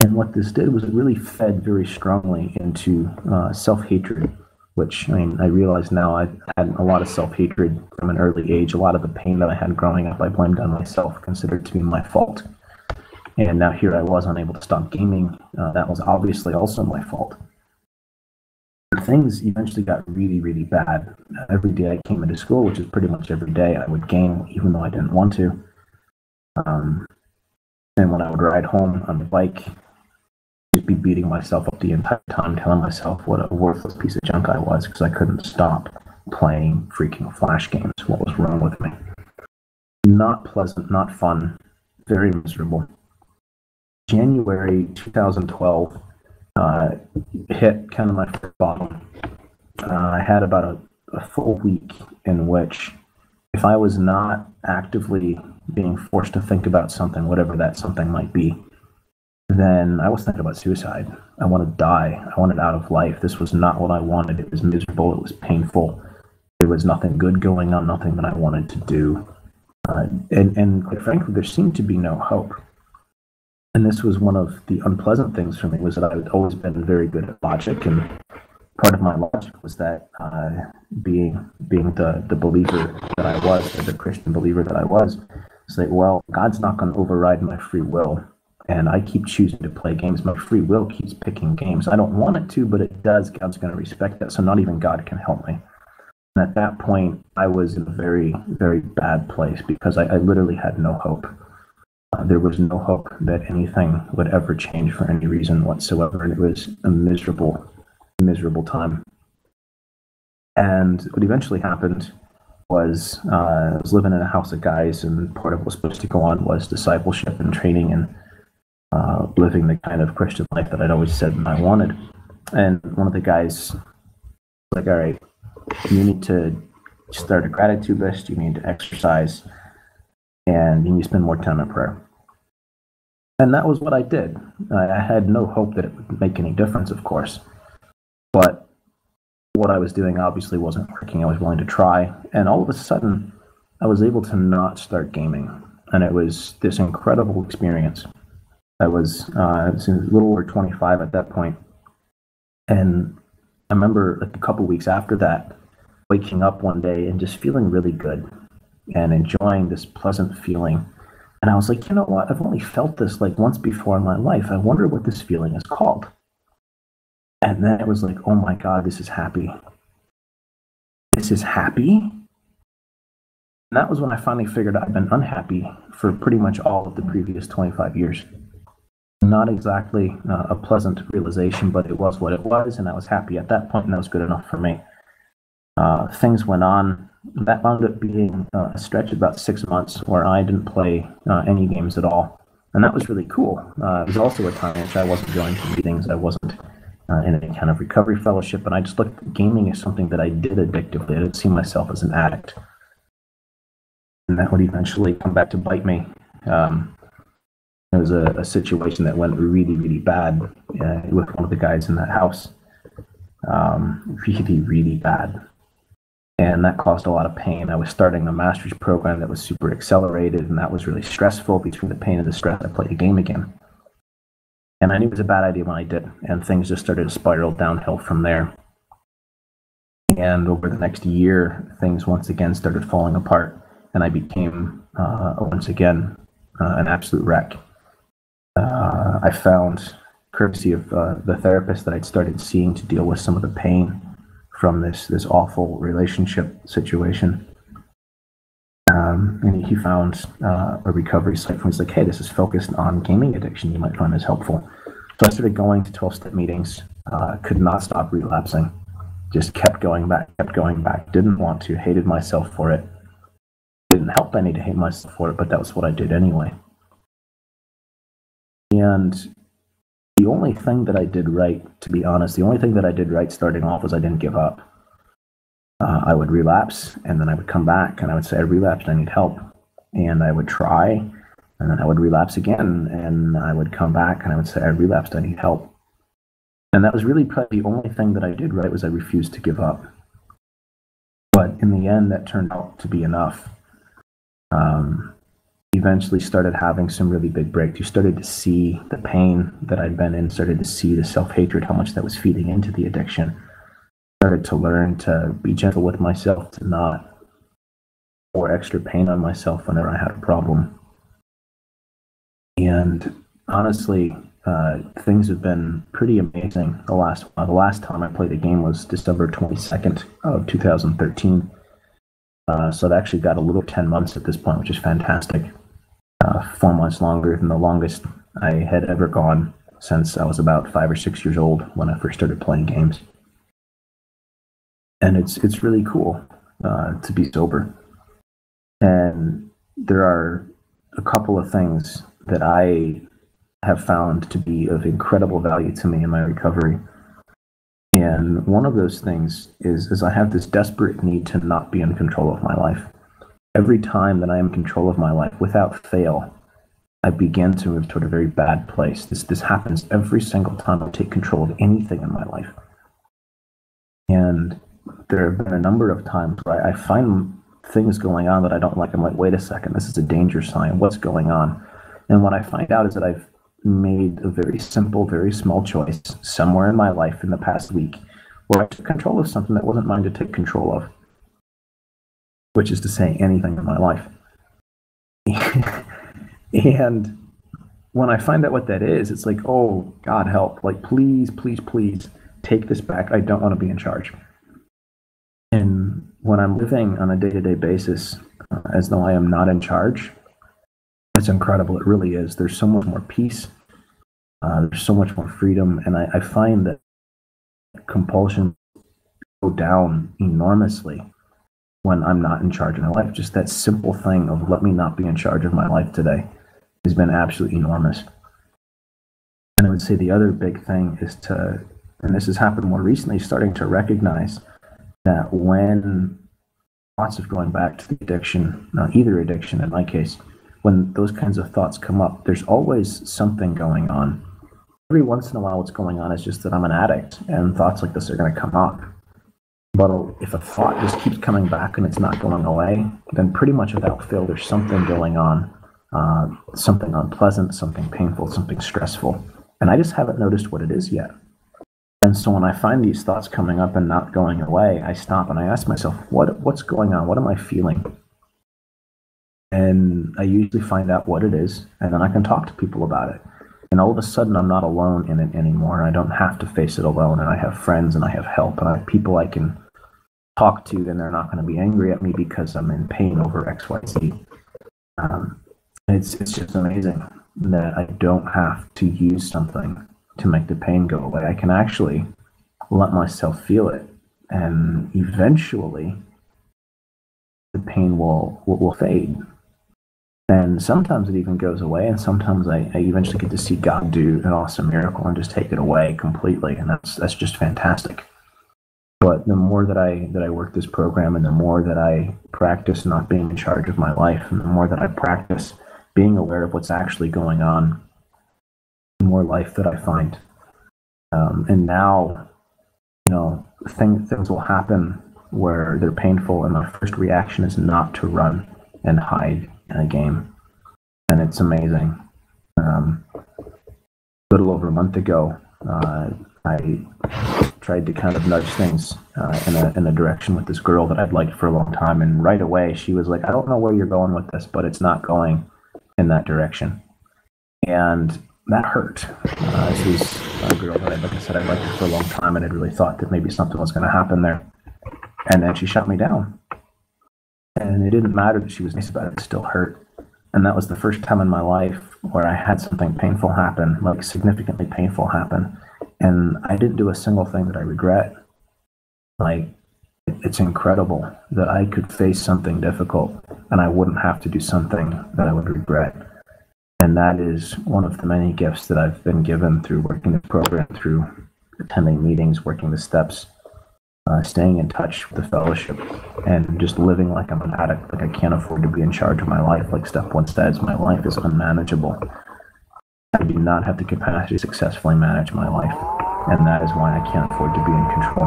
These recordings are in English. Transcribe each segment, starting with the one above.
And what this did was it really fed very strongly into self-hatred, which, I mean, I realize now I had a lot of self-hatred from an early age. A lot of the pain that I had growing up, I blamed on myself, considered to be my fault. And now here I was unable to stop gaming. That was obviously also my fault. Things eventually got really, really bad. Every day I came into school, which is pretty much every day, I would game, even though I didn't want to. And when I would ride home on the bike, just be beating myself up the entire time, telling myself what a worthless piece of junk I was because I couldn't stop playing freaking Flash games. What was wrong with me? Not pleasant, not fun, very miserable. January 2012 hit kind of my first bottom. I had about a full week in which, if I was not actively being forced to think about something, whatever that something might be, then I was thinking about suicide. I wanted to die. I wanted out of life. This was not what I wanted. It was miserable. It was painful. There was nothing good going on, nothing that I wanted to do. And quite frankly, there seemed to be no hope. And this was one of the unpleasant things for me, was that I had always been very good at logic, and part of my logic was that being the believer that I was, the Christian believer that I was, it's like, well, God's not going to override my free will, and I keep choosing to play games. My free will keeps picking games. I don't want it to, but it does. God's going to respect that, so not even God can help me. And at that point, I was in a very, very bad place because I literally had no hope. There was no hope that anything would ever change for any reason whatsoever, and it was a miserable, miserable time. And what eventually happened was I was living in a house of guys, and part of what was supposed to go on was discipleship and training and living the kind of Christian life that I'd always said I wanted. And one of the guys was like, all right, you need to start a gratitude list, you need to exercise, and you need to spend more time in prayer. And that was what I did. I had no hope that it would make any difference, of course. But what I was doing obviously wasn't working. I was willing to try. And all of a sudden, I was able to not start gaming. And it was this incredible experience. I was a little over 25 at that point. And I remember like a couple weeks after that, waking up one day and just feeling really good and enjoying this pleasant feeling. And I was like, you know what? I've only felt this like once before in my life. I wonder what this feeling is called. And then it was like, oh my God, this is happy. This is happy? And that was when I finally figured out I've been unhappy for pretty much all of the previous 25 years. Not exactly a pleasant realization, but it was what it was, and I was happy at that point, and that was good enough for me. Things went on. That wound up being a stretch of about 6 months where I didn't play any games at all. And that was really cool. It was also a time in which I wasn't going to meetings. I wasn't in any kind of recovery fellowship. And I just looked at gaming as something that I did addictively. I didn't see myself as an addict. And that would eventually come back to bite me. There was a situation that went really, really bad with one of the guys in that house. Really, really bad. And that caused a lot of pain. I was starting a master's program that was super accelerated, and that was really stressful. Between the pain and the stress, I played a game again. And I knew it was a bad idea when I did, and things just started to spiral downhill from there. And over the next year, things once again started falling apart, and I became, once again, an absolute wreck. I found, courtesy of the therapist that I'd started seeing to deal with some of the pain from this awful relationship situation. And he found a recovery site for me. He's like, hey, this is focused on gaming addiction. You might find this helpful. So I started going to 12-step meetings, could not stop relapsing, just kept going back, didn't want to, hated myself for it. Didn't help any to hate myself for it, but that was what I did anyway. And the only thing that I did right, to be honest, the only thing that I did right starting off was I didn't give up. I would relapse, and then I would come back, and I would say, I relapsed, I need help. And I would try, and then I would relapse again, and I would come back, and I would say, I relapsed, I need help. And that was really probably the only thing that I did right, was I refused to give up. But in the end, that turned out to be enough. eventually started having some really big breakthroughs, started to see the pain that I'd been in, started to see the self-hatred, how much that was feeding into the addiction, started to learn to be gentle with myself, to not pour extra pain on myself whenever I had a problem. And honestly, things have been pretty amazing. The last time I played a game was December 22nd of 2013. So it actually got a little 10 months at this point, which is fantastic. 4 months longer than the longest I had ever gone since I was about 5 or 6 years old when I first started playing games. And it's really cool to be sober. And there are a couple of things that I have found to be of incredible value to me in my recovery. And one of those things is I have this desperate need to not be in control of my life. Every time that I am in control of my life, without fail, I begin to move toward a very bad place. This happens every single time I take control of anything in my life. And there have been a number of times where I find things going on that I don't like. I'm like, wait a second, this is a danger sign. What's going on? And what I find out is that I've made a very simple, very small choice somewhere in my life in the past week where I took control of something that wasn't mine to take control of, which is to say anything in my life. And when I find out what that is, it's like, oh, God help. Like, please, please, please take this back. I don't want to be in charge. And when I'm living on a day-to-day basis as though I am not in charge, it's incredible. It really is. There's so much more peace. There's so much more freedom. And I find that compulsion go down enormously when I'm not in charge of my life. Just that simple thing of let me not be in charge of my life today has been absolutely enormous. And I would say the other big thing is and this has happened more recently, starting to recognize that when thoughts of going back to the addiction, either addiction in my case, when those kinds of thoughts come up, there's always something going on. Every once in a while, what's going on is just that I'm an addict and thoughts like this are going to come up. But if a thought just keeps coming back and it's not going away, then pretty much without fail, there's something going on, something unpleasant, something painful, something stressful. And I just haven't noticed what it is yet. And so when I find these thoughts coming up and not going away, I stop and I ask myself, what's going on? What am I feeling? And I usually find out what it is, and then I can talk to people about it. And all of a sudden, I'm not alone in it anymore. I don't have to face it alone, and I have friends, and I have help, and I have people I can talk to, and they're not going to be angry at me because I'm in pain over X, Y, Z. It's just amazing that I don't have to use something to make the pain go away. I can actually let myself feel it, and eventually the pain will fade. And sometimes it even goes away, and sometimes I eventually get to see God do an awesome miracle and just take it away completely, and that's just fantastic. But the more that I work this program, and the more that I practice not being in charge of my life, and the more that I practice being aware of what's actually going on, the more life that I find. And now, things will happen where they're painful, and my first reaction is not to run and hide in a game. And it's amazing. A little over a month ago, I tried to kind of nudge things in a direction with this girl that I'd liked for a long time, and right away she was like, I don't know where you're going with this, but it's not going in that direction. And that hurt. This was a girl that, like I said, I liked her for a long time, and I'd really thought that maybe something was going to happen there. And then she shut me down. And it didn't matter that she was nice about it, it still hurt. And that was the first time in my life where I had something painful happen, like significantly painful happen. And I didn't do a single thing that I regret. Like, it's incredible that I could face something difficult and I wouldn't have to do something that I would regret. And that is one of the many gifts that I've been given through working this program, through attending meetings, working the steps, staying in touch with the fellowship, and just living like I'm an addict, like I can't afford to be in charge of my life. Like step one says, my life is unmanageable. I do not have the capacity to successfully manage my life, and that is why I can't afford to be in control.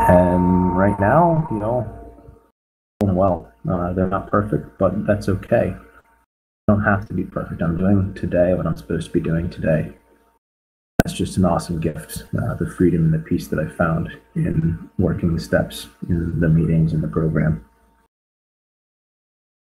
And right now, doing well. They're not perfect, but that's okay. don't have to be perfect. I'm doing today what I'm supposed to be doing today. That's just an awesome gift. The freedom and the peace that I found in working the steps in the meetings and the program.